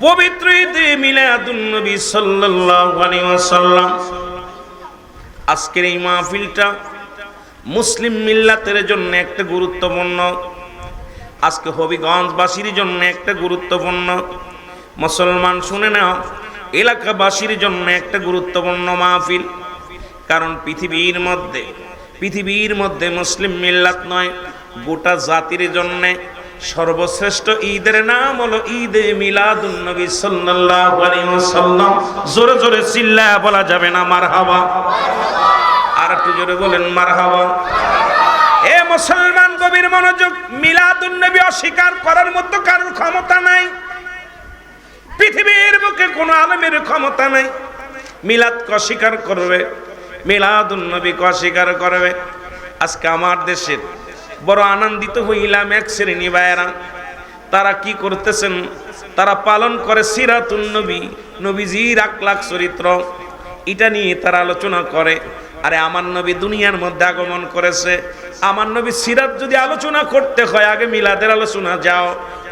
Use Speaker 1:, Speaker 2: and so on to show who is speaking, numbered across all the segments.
Speaker 1: পবিত্র ঈদে মিলাদুন নবী সাল্লাল্লাহু আলাইহি ওয়াসাল্লাম। আজকের এই মাহফিলটা মুসলিম মিল্লাতের জন্য একটা গুরুত্বপূর্ণ, আজকে হবিগঞ্জবাসীর জন্য একটা গুরুত্বপূর্ণ, মুসলমান শুনে নাও, এলাকাবাসীর জন্য একটা গুরুত্বপূর্ণ মাহফিল। কারণ পৃথিবীর মধ্যে মুসলিম মিল্লাত নয়, গোটা জাতির জন্য সর্বশ্রেষ্ঠ ঈদের নাম হলো ঈদে মিলাদুন নবী সাল্লাল্লাহু আলাইহি ওয়াসাল্লাম। জোরে জোরে চিল্লায়া বলা যাবে না মারহাবা? আর একটু জোরে বলেন মারহাবা। এ মুসলমান গভীর মনোযোগ, মিলাদুন নবী অস্বীকার করার মতো কারোর ক্ষমতা নাই, পৃথিবীর বুকে কোনো আলেমের ক্ষমতা নাই মিলাদকে অস্বীকার করবে, মিলাদুন নবীকে অস্বীকার করবে। আজকে আমার দেশের বড় আনন্দিত হইলাম এক শ্রেণী ভাইয়েরা, তারা কি করতেছেন, তারা পালন করে সিরাতুন নবী, নবীজির আখলাক চরিত্র, এটা নিয়ে তারা আলোচনা করে। আরে আমার নবী দুনিয়ার মধ্যে আগমন করেছে, আমার নবী সিরাত যদি আলোচনা করতে হয় আগে মিলাদের আলোচনা যাও।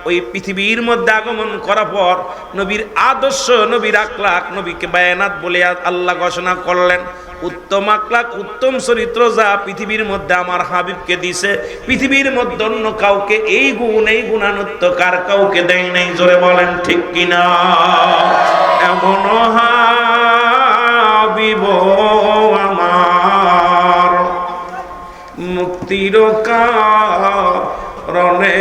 Speaker 1: ওই পৃথিবীর মধ্যে আগমন করার পর নবীর আদর্শ, নবীর আখলাক, নবীকে বায়ানাত বলে আল্লাহ ঘোষণা করলেন। উত্তম আখলাক, উত্তম চরিত্র যা পৃথিবীর মধ্যে আমার হাবিবকে দিছে, পৃথিবীর মধ্যে অন্য কাউকে এই গুণ, এই গুণানুত্ব কার কাউকে দেয় নাই। জোরে বলেন ঠিক কিনা? এমন হাবিব আমার মুক্তির কারণে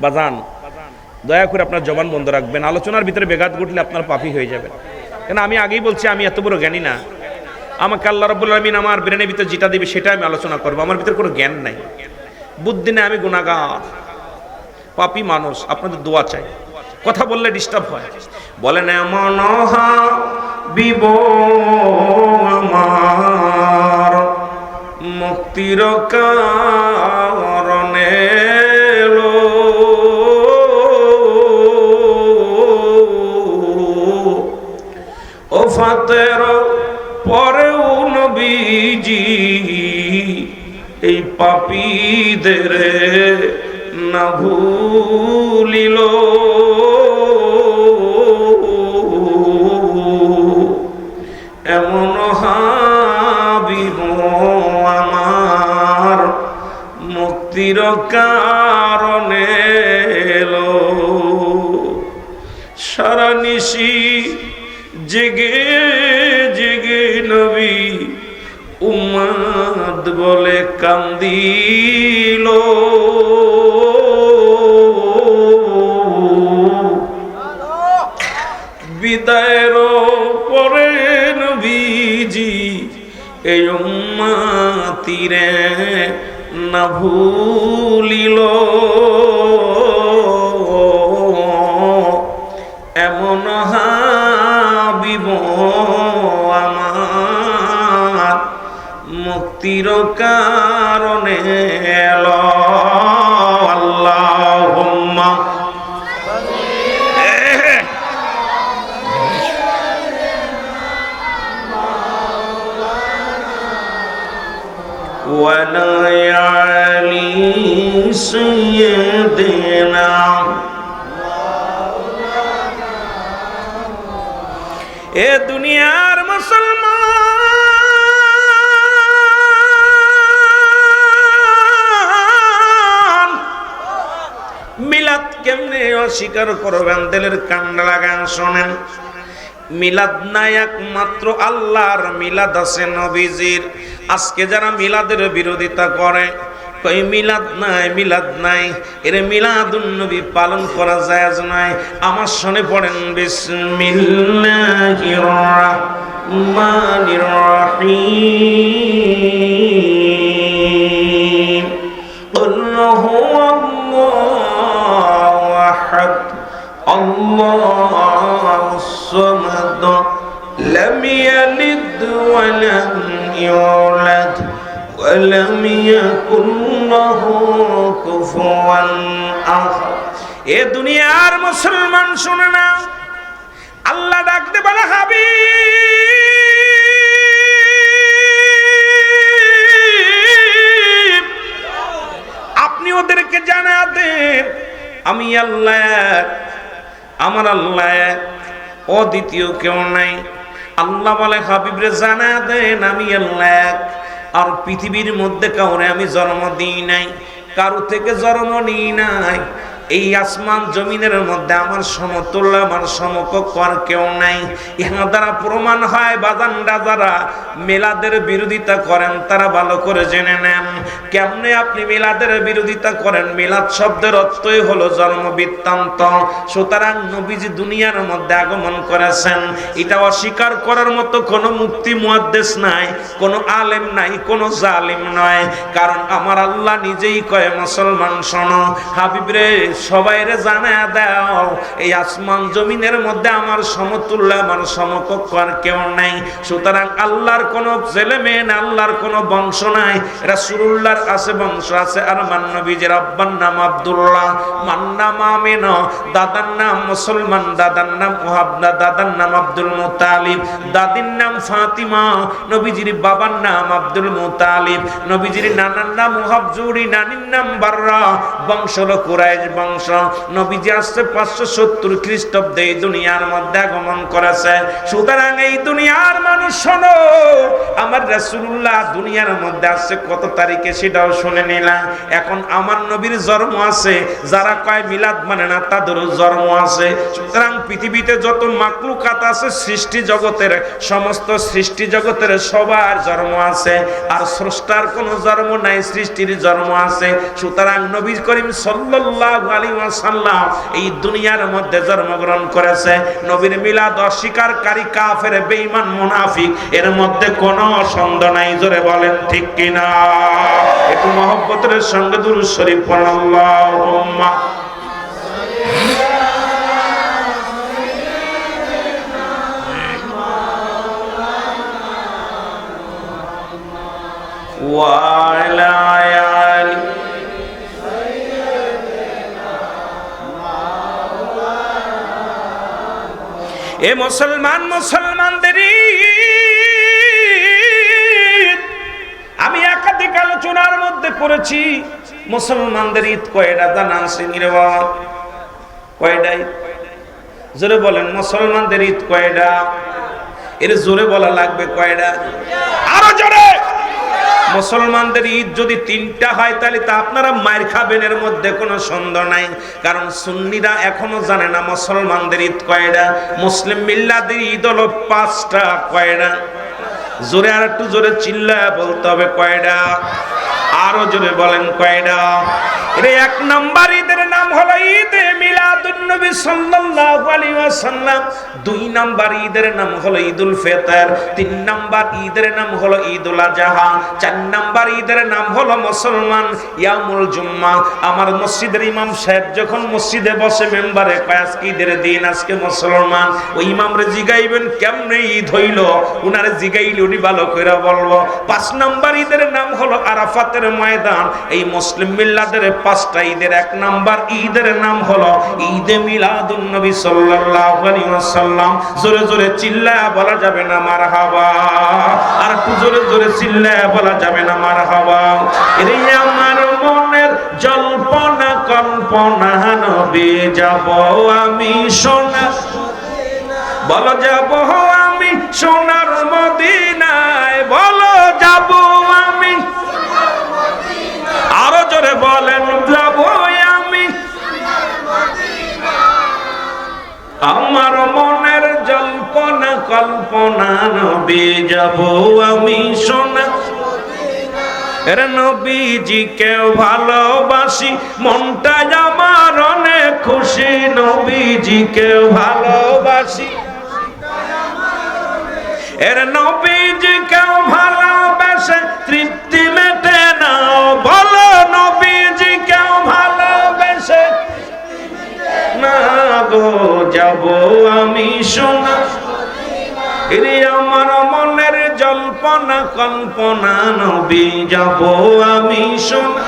Speaker 1: বাজান, দয়া করে আপনার জবান বন্ধ রাখবেন, আলোচনার ভিতরে বেঘাত ঘটলে আপনার পাপী হয়ে যাবেন। কেন আমি আগেই বলছি আমি এত বড় জ্ঞানী না, আমাকে আল্লাহ রাব্বুল আলামিন আমার ব্রেনের ভিতরে যেটা দিবে সেটা আমি আলোচনা করবো। আমার ভিতরে কোনো জ্ঞান নাই, বুদ্ধি নেই, আমি গুনাহগার পাপী মানুষ, আপনাদের দোয়া চাই, কথা বললে ডিস্টার্ব হয়। বলেন এমন হাবিব আমার মুক্তির কারণে ওফাতের পরেও নবীজি এই পাপীদের না ভুলিল। এমন হাবিব আমার মুক্তির কারণে এলো। সারা নিশি জেগে জেগে নবী উম্মত বলে কান্দিল। বিদায়ের পরে নবীজি এই উম্মতিরে না ভুলিল। এমন হাবিব আমার মুক্তির কারণে এলো। আল্লাহুম্মা ওয়ালা আলি সাইয়্যিদিনা। এ দুনিয়ার মুসলমান মিলাদ কেমনে অস্বীকার করবেন? দিলের কান্না লাগান শোনেন। মিলাদ নাই একমাত্র আল্লাহর, মিলাদ আছে নবীজির। আজকে যারা মিলাদের বিরোধিতা করে, কই মিলাদ নাই, মিলাদ নাই, এর মিলাদুন নবী পালন করা জায়েজ নাই। আমার শুনে পড়েন বিসমিল্লাহির রাহমানির রাহিম। আল্লাহু আহাদ আল্লাহুস সামাদ লাম ইয়ালিদ ওয়া লাম ইউলাদ ওয়ালাম ইয়াকুন লাহু কুফুয়ান আহাদ। এ দুনিয়ার মুসলমান শুনে না, আল্লাহ ডাকতে বলে হাবিব আমি আল্লাহ, আমার আল্লাহ, অদ্বিতীয় কেউ নাই। আল্লাহ বলে হাবিবরে জানা দেন আমি আল্লাহ, আর পৃথিবীর মধ্যে কাউরে আমি জন্ম দিই নাই, কারো থেকে জন্ম নিই নাই। এই আসমান জমিনের মধ্যে আমার সমতুল্য, আমার সমকক্ষ আর কেউ নাই। ইহা দ্বারা প্রমাণ হয় বাজানরা যারা মিলাদের বিরোধিতা করেন তারা ভালো করে জেনে নেন কেমনে আপনি মিলাদের বিরোধিতা করেন। মিলাদ শব্দের অর্থই হলো জন্ম বৃত্তান্ত। সুতরাং নবীজি দুনিয়ার মধ্যে আগমন করেছেন, এটা অস্বীকার করার মতো কোনো মুফতি মুহাদ্দিস নাই, কোনো আলেম নাই, কোনো জালিম নয়। কারণ আমার আল্লাহ নিজেই কয় মুসলমান শোনো, হাবিবরে সবাইরে জানায়া দাও এই আসমান জমিনের মধ্যে আমার সমতুল্য, আমার সমকক্ষ আর কেউ নাই। সুতরাং আল্লাহর কোন ছেলে মেয়ে না, আল্লাহর কোন বংশ নাই। রাসূলুল্লাহর আছে বংশ আছে। আর মান নবীজির আব্বার নাম আব্দুল্লাহ, মান নাম আমিনা, দাদার নাম মুসলমান, দাদার নাম ওহাবনা, দাদার নাম আব্দুল মুতালিব, দাদির নাম ফাতিমা, নবীজির বাবার নাম আব্দুল মুতালিব, নবীজির নানার নাম ওহাবজুরি, নানির নাম বাররা, বংশ হলো কুরাইশ বংশ। নবীজি আসছে 570 খ্রিস্টাব্দে এই দুনিয়ার মধ্যে আগমন করেছে। সুতরাং এই দুনিয়ার মানুষ শোনো, আমার রাসূলুল্লাহ দুনিয়ার মধ্যে আসছে কত তারিখে সেটাও শুনে নিলাম। এখন আমার নবীর জন্ম আছে, যারা কয় মিলাদ মানে না তাদেরও জন্ম আছে। সুতরাং পৃথিবীতে যত মাকলুকাত আছে সৃষ্টি জগতের, সমস্ত সৃষ্টি জগতের সবার জন্ম আছে। আর স্রষ্টার কোনো জন্ম নাই, সৃষ্টির জন্ম আছে। সুতরাং নবী করিম সাল্লাল্লাহু আলাইহি ওয়াসাল্লাম এই দুনিয়ার মধ্যে জন্মগ্রহণ করেছে। নবীর মিলাদ অস্বীকারী কাফের, বেঈমান, মুনাফিক এর মধ্যে কোনো সন্দেহ নাই। জোরে বলেন ঠিক কিনা? একটু মহব্বতের সঙ্গে দুরূদ শরীফ পড়ুন। আল্লাহুম্মা ওয়া আলা আলি এ মুসলমান, মুসলমানদের আমি একাধিক আলোচনার মধ্যে করেছি। মুসলমানদের ঈদ কয়টা জানা আছে রে বাবা? কয়টা ঈদ? জোরে বলেন, মুসলমানদের ঈদ কয়টা? এর জোরে বলা লাগবে কয়টা? আরো জোরে। মুসলমানদের ঈদ যদি 3টা হয় তাহলে তা আপনারা মার খাবেন, এর মধ্যে কোনো সন্দেহ নাই। কারণ সুন্নিরা এখনো জানে না মুসলমানদের ঈদ কয়টা। মুসলিম মিল্লাতের ঈদ হলো 5টা। কয়টা? জোরে, আর একটু জোরে চিল্লায় বলতে হবে কয়টা? আরো জোরে বলেন কয়টা? এর 1 নাম্বার ঈদের নাম হলো ঈদে মিলাদুন নবী সাল্লাল্লাহু আলাইহি ওয়াসাল্লাম। 2 নাম্বার ঈদের নাম হলো ঈদুল ফিতর। 3 নাম্বার ঈদের নাম হলো ঈদুল আযহা। 4 নাম্বার ঈদের নাম হলো মুসলমান ইয়ামুল জুম্মা। আমার মসজিদের ইমাম সাহেব যখন মসজিদে বসে মেম্বারে কয় আজকে ঈদের দিন, আজকে মুসলমান, ওই ইমামরে জিগাইবেন কেমনে ঈদ হইল, উনারে জিগাইলে উনি ভালো কইরা বলবো। 5 নাম্বার ঈদের নাম হলো আরাফাতের ময়দান। এই মুসলিম মিল্লাতের 5টা ঈদের 1 নাম্বার ঈদের নাম হলো ঈদে মিলাদুন নবী সাল্লাল্লাহু আলাইহি ওয়াসাল্লাম। জোরে জোরে চিল্লায়া বলা যাবে না মারহাবা? আর একটু জোরে জোরে চিল্লায়া বলা যাবে না মারহাবা? এরে আমার মনের জল্পনা কল্পনা, নবী যাব আমি সোনা, বলো যাব আমি সোনার মদিনায়, বলো যাব আমি। আরো জোরে বলেন, যাব আমি। আমার মনের জল্পনা কল্পনা, নবী যাব আমি সোনা। এর নবীজি কেউ ভালোবাসি, মনটা আমার অনেক খুশি। নবীজি কেউ ভালোবাসি, এর নবীজি কেউ ভালোবাসে, তৃপ্তি মেটে না, বলো নবীজি কেউ ভালোবাসে না গো, যাব আমি সোনা। এরে আমার মনের জল্পনা কল্পনা, নবী যাব আমি সোনা।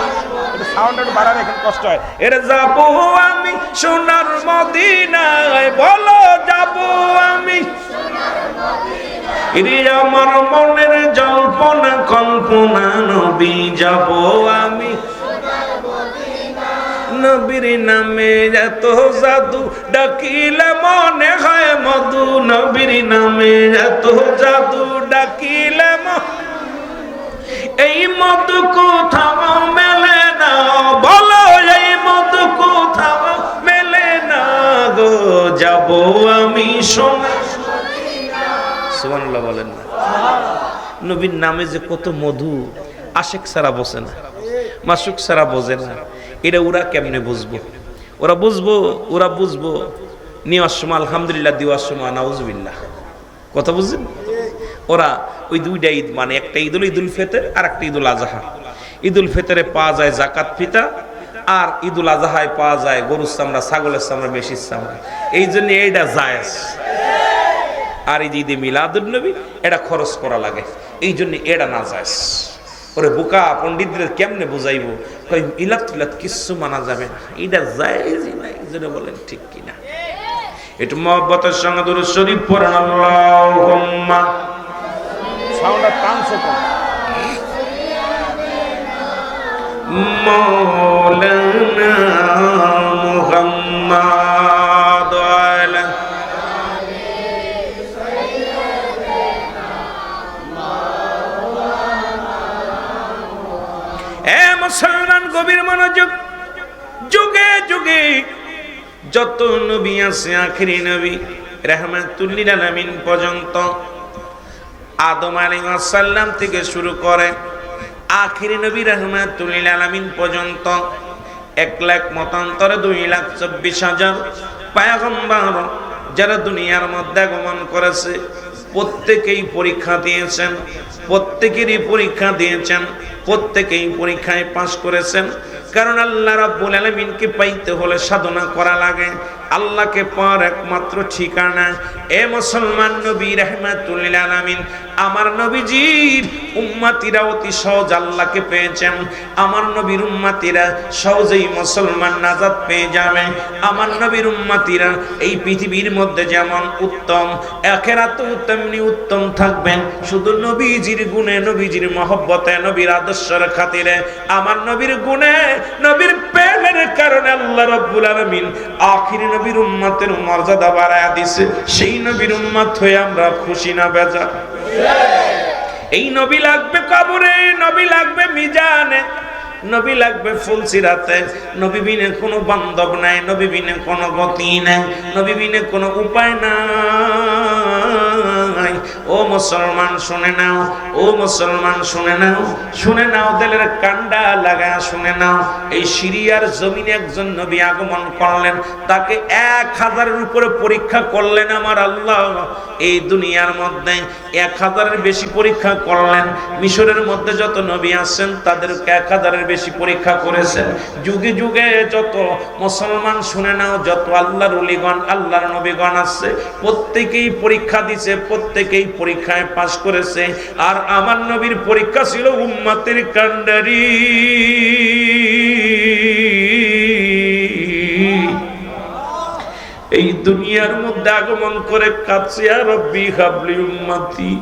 Speaker 1: সাউন্ড একটু বাড়ালে এখানে কষ্ট হয়। এর যাব আমি সোনার মদিনায়, বলো যাব আমি। এরে আমার মনের জল্পনা কল্পনা, নবী যাব আমি। নবীর নামে এত জাদু ডাকিলে মনে হয় মধু নবীর নামে এত জাদু ডাকিলে এই মধু কোথাও মেলে না বলো এই মধু কোথাও মেলে না গো যাব আমি সোনা সুবহানাল্লাহ বলেন না নবীর নামে যে কত মধু আশিক ছাড়া বোঝে না মাসুক ছাড়া বোঝে না এটা ওরা কেমনে বুঝবো ওরা বুঝবো নেওয়ার সময় আলহামদুলিল্লাহ দেওয়ার সময় নাউজুবিল্লাহ কথা বুঝছেন ওরা ওই দুইটা ঈদ মানে একটা ঈদুল ফিতর আর একটা ঈদুল আজহা ঈদুল ফিতরে পাওয়া যায় যাকাত ফিতা আর ঈদুল আজহায় পাওয়া যায় গরুর চামড়া ছাগলের চামড়া মেশির চামড়া এই জন্য এইটা জায়েজ আর এই ঈদে মিলাদুন নবী এটা খরচ করা লাগে এই জন্য এটা না জায়েজ ওরে বোকা পণ্ডিতদের কেমনে বুঝাইবো কই মিলাদ টিলাদ কিছু মানা যাবে না এটা জায়েজই না এই জন্য বলেন ঠিক কিনা একটু মহব্বতের সঙ্গে দুরূদ শরীফ পড়েন আল্লাহুম্মা সাউন্ডটা টানছো কোন মাওলানা মুহাম্মদ আলা এ মুসলমান গভীর মনোযোগ যুগে যুগে যত নবী আছে আখিরি নবী রাহমাতুল লিল আলামিন পর্যন্ত আদম আলাইহিস সালাম থেকে শুরু করে আখিরি নবী রাহমাতুল লিল আলামিন পর্যন্ত 1 লাখ মতান্তরে 2,24,000 পয়গম্বর যারা দুনিয়ার মধ্যে আগমন করেছে প্রত্যেকেই পরীক্ষা দিয়েছেন প্রত্যেকেই পরীক্ষায় পাস করেছেন কারণ আল্লাহ রাব্বুল আলামিনকে পাইতে হলে সাধনা করা লাগে আল্লাহকে পাওয়ার একমাত্র ঠিকানা এ মুসলমান নবী রাহমাতুল লিল আলামিন আমার নবীজির উম্মতিরা অতি সহজ আল্লাহকে পেয়েছেন আমার নবীর উম্মতিরা সহজেই মুসলমান নাজাত পেয়ে যাবে আমার নবীর উম্মতিরা এই পৃথিবীর মধ্যে যেমন উত্তম আখিরাতেও তেমনি উত্তম থাকবেন শুধু নবীজির গুণে নবীজির মহব্বতে নবীর আদর্শের খাতিরে আমার নবীর গুণে নবীর প্রেমের কারণে আল্লাহ রাব্বুল আলামিন আখিরি নবীর উম্মতের মর্যাদা বাড়ায়া দিয়েছে সেই নবীর উম্মত হয়ে আমরা খুশি না বেজা এই নবী লাগবে কবরে নবী লাগবে মিজানে নবী লাগবে ফুলসিরাতে নবী বিনে কোনো বান্ধব নাই নবী বিনে কোনো গতি নাই নবী বিনে কোনো উপায় নাই ও মুসলমান শুনে নাও শুনে নাও দিলের কান্ডা লাগা শুনে নাও এই সিরিয়ার জমিনে একজন নবী আগমন করলেন তাকে 1000-এর উপরে পরীক্ষা করলেন আমার আল্লাহ এই দুনিয়ার মধ্যে 1000-এর বেশি পরীক্ষা করলেন মিশরের মধ্যে যত নবী আছেন তাদেরকে 1000-এর বেশি পরীক্ষা করেছেন যুগে যুগে যত মুসলমান শুনে নাও যত আল্লাহর ওলিগণ আল্লাহর নবীগণ আছে প্রত্যেকেই পরীক্ষা দিয়েছে প্রত্যেকেই পরীক্ষায় পাস করেছে আর আমার নবীর পরীক্ষা ছিল উম্মতের কান্ডারি এই দুনিয়ার মধ্যে আগমন করে কাছে আর রব্বি হাবলি উম্মতি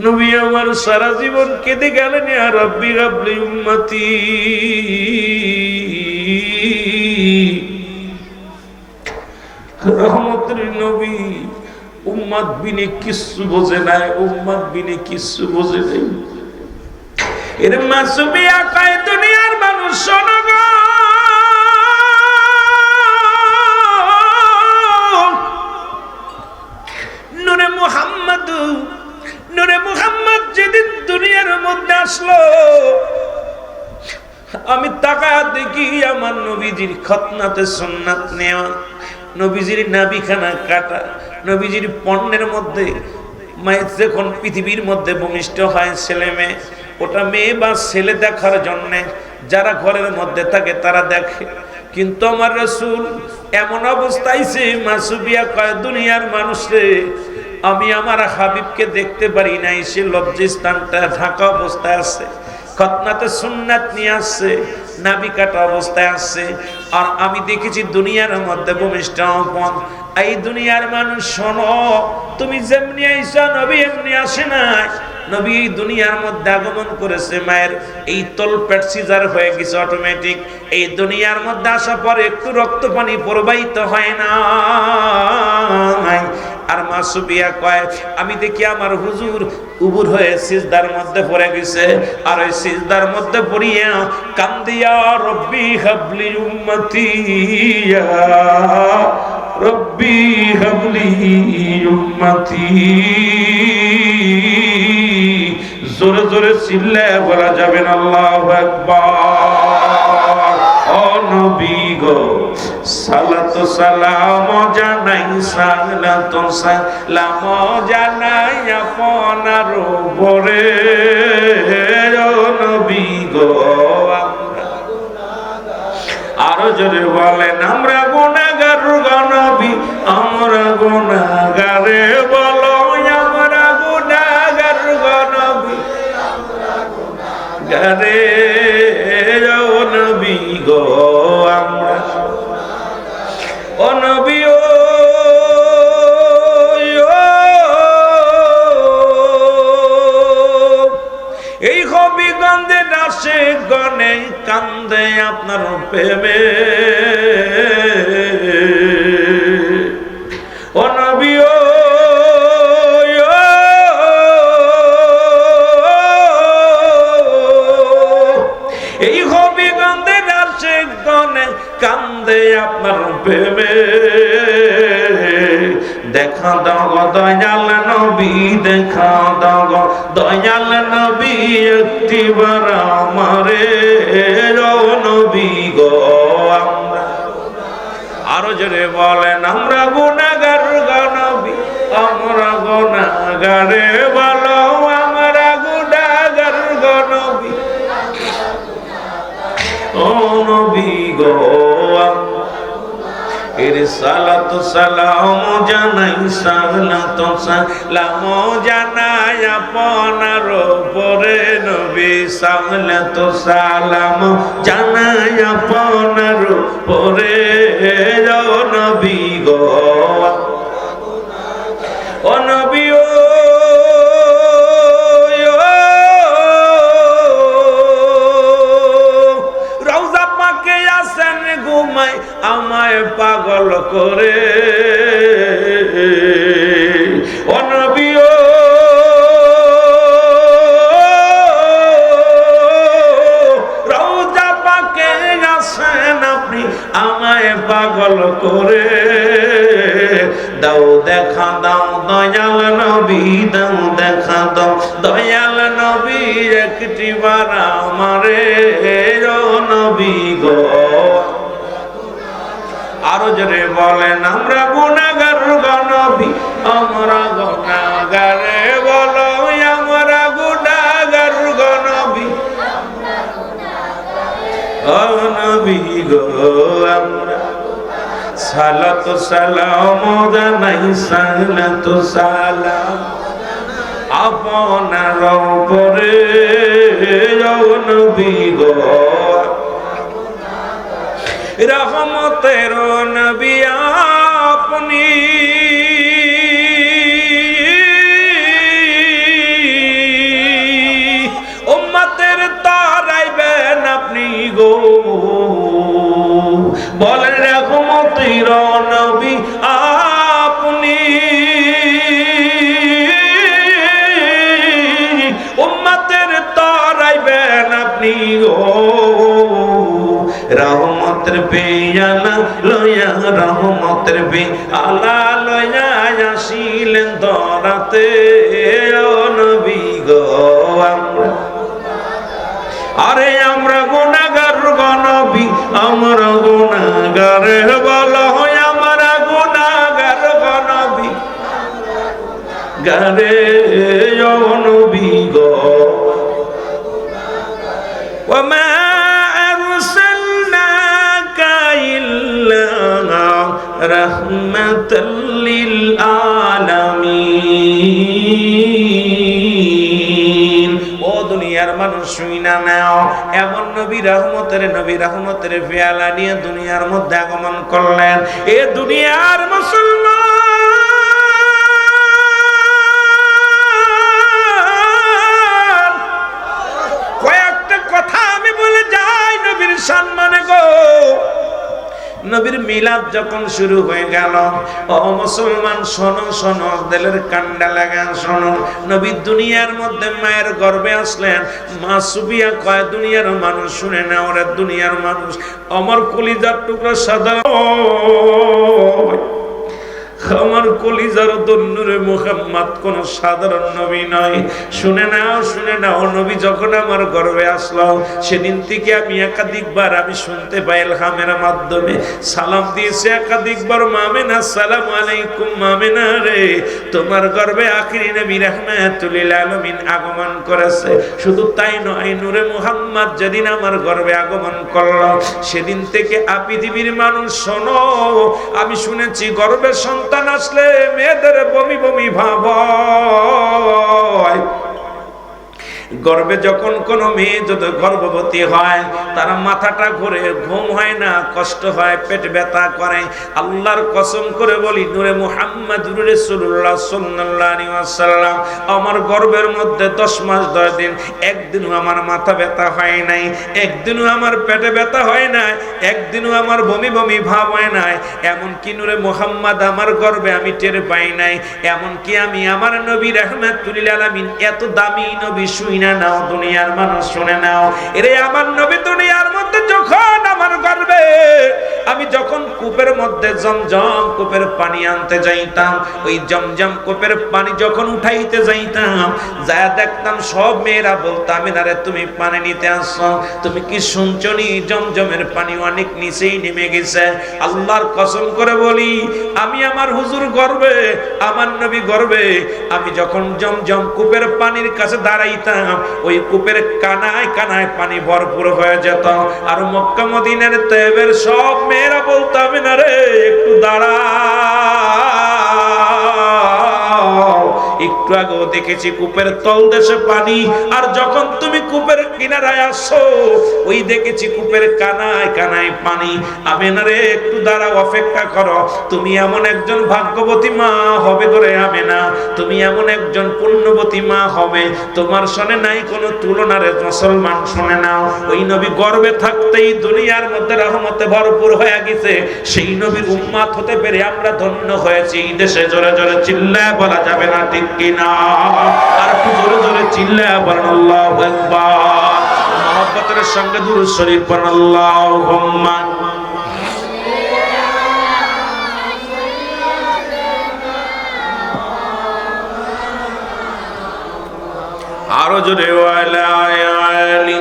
Speaker 1: নবী আমার সারা জীবন কেঁদে গেলেন ইয়া রাব্বি হাবলি উম্মতি রহমতের নবী উম্মত বিনে কিছু বোঝে নাই এর মাসুমি আকায় দুনিয়ার মানুষ শোনো গো নূরে মুহাম্মদ যেদিন দুনিয়ার মধ্যে আসলো আমি তাকায়া দেখি আমার নবীজির খতনাতে সুন্নাত নেওয়া নবীজির নাভিখানা কাটা নবীজির পণ্যের মধ্যে মায়ের যখন পৃথিবীর মধ্যে ভূমিষ্ঠ হয় ছেলে মেয়ে ওটা মেয়ে বা ছেলে দেখার জন্যে যারা ঘরের মধ্যে থাকে তারা দেখে কিন্তু আমার রাসূল এমন অবস্থায় সে মাসুবিয়া কয় দুনিয়ার মানুষে আমি আমার হাবিবকে দেখতে পারি নাই সে লজ্জাস্থানটা ঢাকা অবস্থায় আছে খতনাতে সুন্নাত নিয়ে আসছে নাভি কাটা অবস্থায় আছে আর আমি দেখেছি দুনিয়ার মধ্যে ভূমিষ্ঠ হন এই দুনিয়ার মানুষ শোনো তুমি যেমনি আইসা নবী এমনি আসে নাই নবী এই দুনিয়ার মধ্যে আগমন করেছে, মায়ের এই তলপেট সিজার হয়ে গেছে অটোমেটিক। এই দুনিয়ার মধ্যে আসার পরে একটু রক্ত পানি প্রবাহিত হয় না। আর মা সুফিয়া কয়, আমি দেখি আমার হুজুর উবুর হয়ে সিজদার মধ্যে পড়ে গেছে, আর ওই সিজদার মধ্যে পড়িয়া কান্দিয়া রব্বি হাবলি উম্মতি ইয়া রব্বি হাবলি উম্মতি, জোরে জোরে চিল্লায় বলা যাবে না আল্লাহু আকবার। ও নবী গো সালাত সালাম জানাই, সালাত সালাম জানাই আপনার উপরে। ও নবী গো আরো জোরে বলেন, আমরা গুনাহগার গো নবী, আমরা গুনাহগারে বলো, আমরা গুনাহগার গো নবী, গারে ও নবী গো আমরা। ও নবী ও এই হবিগঞ্জে আসে গনে কান্দে আপনার প্রেমে। ও নবী ও এই হবিগঞ্জে আসে গনে কান্দে আপনার প্রেমে। দেখা দাও গো দয়াল নবী, দেখা দাও গো দয়াল নবী, একটিবার আমারে। ও নবী গো আমরা, আরো জোরে বলেন, আমরা গুনাহগার গো নবী, আমরা গুনাহগারে বলো, আমরা গুনাহগার গো নবী। ও নবী গো এর সালাত সালাম জানাই, সালাত সালাম জানাই আপনার উপরে নবী, সালাত সালাম জানাই আপনার উপরে। ও নবী গো ও নবী ও রওজা পাকে আছেন ঘুমাই, আমায় পাগল করে। ও নবী ও রওজা পাকে আছেন আপনি, আমায় পাগল করে। দাও দেখা দাও দয়াল নবী, দাও দেখা দাও দয়াল নবী, একটিবার আমারে। ও নবী গো আরো জোরে বলেন, আমরা গুনাহগার গো নবী, আমরা গুনাহগারে বলো, আমরা গুনাহগার গো নবী। ও নবী গো আমরা সালাত সালাম জানাই, সালাত সালাম আপনার উপরে। ও নবী গো রহমতের নবী আপনি, উম্মতের তারাইবেন আপনি গো। বলেন রহমতের নবী আপনি, উম্মতের তারাইবেন আপনি গো। রহমতের পেয়ালা লয়া, রহমতের পেয়ালা লয়া আসিলেন ধরাতে। ও নবী গো আমরা, আরে আমরা গুনাহগার গো নবী, আমরা গুনাহগার বলো, আমরা গুনাহগার গো নবী, গারে। ও নবী গো ওমা রাহমাতাল লিল আলামিন। ও দুনিয়ার মানুষ শুইনা নাও, এমন নবী রহমতের পেয়ালা নিয়ে দুনিয়ার মধ্যে আগমন করলেন। এ দুনিয়ার মুসলমান সম্মানে গো নবীর মিলাদ যখন শুরু হয়ে গেল, ও মুসলমান শোনো শোনো, দিলের কান্ডা লাগা শোনো। নবী দুনিয়ার মধ্যে মায়ের গর্ভে আসলেন। মা সুফিয়া কয়, দুনিয়ার মানুষ শুনে না, ওরা দুনিয়ার মানুষ, আমার কলিজার টুকরা সাদা, আমার কলিজার নূরে মুহাম্মদ কোন সাধারণ নবী নয়। শুনে নাও, নবী যখন আমার গর্ভে আসলো সেদিন থেকে আমি একাধিকবার আমি শুনতে পাই ইলহামের মাধ্যমে সালাম দিয়েছে একাধিকবার, মামেনা আসসালামু আলাইকুম, মামেনা রে তোমার গর্ভে আখিরি নবী রাহমাতুল লিল আলামিন আগমন করেছে। শুধু তাই নয়, নূরে মুহাম্মদ যেদিন আমার গর্ভে আগমন করলো সেদিন থেকে পৃথিবীর মানুষ শোনো, আমি শুনেছি গর্ভে সন্তান আসলে মেয়েদের বমি বমি ভাব হয়। গর্ভে যখন কোনো মেয়ে যদি গর্ভবতী হয় তার মাথাটা ঘুরে, ঘুম হয় না, কষ্ট হয়, পেট ব্যথা করে। আল্লাহর কসম করে বলি, নূরে মুহাম্মদুর রাসূলুল্লাহ সাল্লাল্লাহু আলাইহি ওয়াসাল্লাম আমার গর্ভের মধ্যে 10 মাস 10 দিন একদিনও আমার মাথা ব্যথা হয় নাই, একদিনও আমার পেটে ব্যথা হয় নাই, একদিনও আমার বমি বমি ভাব হয় নাই। এমনকি নূরে মুহাম্মদ আমার গর্ভে আমি টের পাই নাই। এমনকি আমি আমার নবী রাহমাতুল লিল আলামিন, এত দামি নবী শুই না নাও, দুনিয়ার মানুষ শুনে নাও, এরে আমার নবী দুনিয়ার মধ্যে যখন আমার গর্ভে, আমি যখন কূপের মধ্যে জমজম কূপের পানি আনতে যাইতাম, ওই জমজম কূপের পানি যখন উঠাইতে যাইতাম, যা দেখতাম সব মেয়েরা বলতো, আমিনারে তুমি পানি নিতে আসছো, তুমি কি শুনছো নি জমজমের পানি অনেক নিচেই নেমে গেছে। আল্লাহর কসম করে বলি, আমি আমার হুজুর গর্ভে, আমার নবী গর্ভে, আমি যখন জমজম কূপের পানির কাছে দাঁড়াইতাম, ওই কূপের কানায় কানায় পানি ভরপুর হয়ে যেত। আর মক্কা মদিনার তায়েবের সব মেয়েরা বলতো, আমিনারে একটু দাঁড়া, একটু আগেও দেখেছি কূপের তলদেশে পানি, আর যখন তুমি কূপের কিনারায় আসো ওই দেখেছি কূপের কানায় কানায় পানি। আমেনারে একটু দাঁড়াও, অপেক্ষা করো, তুমি এমন একজন ভাগ্যবতী মা হবে করে আমেনা, তুমি এমন একজন পুণ্যবতী মা হবে, তোমার সনে নাই কোনো তুলনারে মুসলমান শুনে নাও। ওই নবী গর্ভে থাকতেই দুনিয়ার মধ্যে রহমতে ভরপুর হয়ে গেছে। সেই নবীর উম্মত হতে পেরে আমরা ধন্য হয়েছি। এই দেশে জোরে জোরে চিল্লায় বলা যাবে না ঠিক কিনা? আর একটু জোরে জোরে চিল্লায় বলেন আল্লাহু আকবার। মুহাব্বতের সঙ্গে দুরূদ শরীফ পড়েন আল্লাহুম্মা। আরো জোরে ওয়ালা আলি।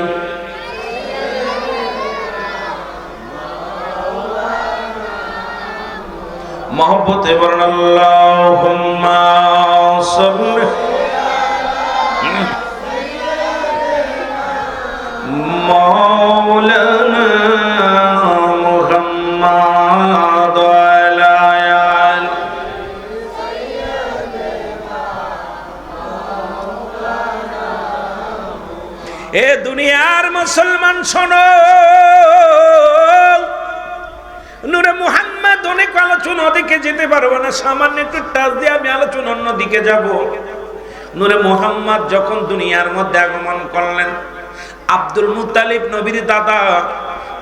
Speaker 1: মুহাব্বতে বলেন আল্লাহুম্মা সাল্লি মাওলানা মুহাম্মাদ ওয়ালা আলি। এ দুনিয়ার মুসলমান শোনো, নূরে মুহাম্মদ অনেক আলোচনা ওদিকে যেতে পারবো না, সামান্য একটু টাচ দিয়ে আমি আলোচনা অন্যদিকে যাব। নূরে মুহাম্মদ যখন দুনিয়ার মধ্যে আগমন করলেন, আব্দুল মুত্তালিব নবীর দাদা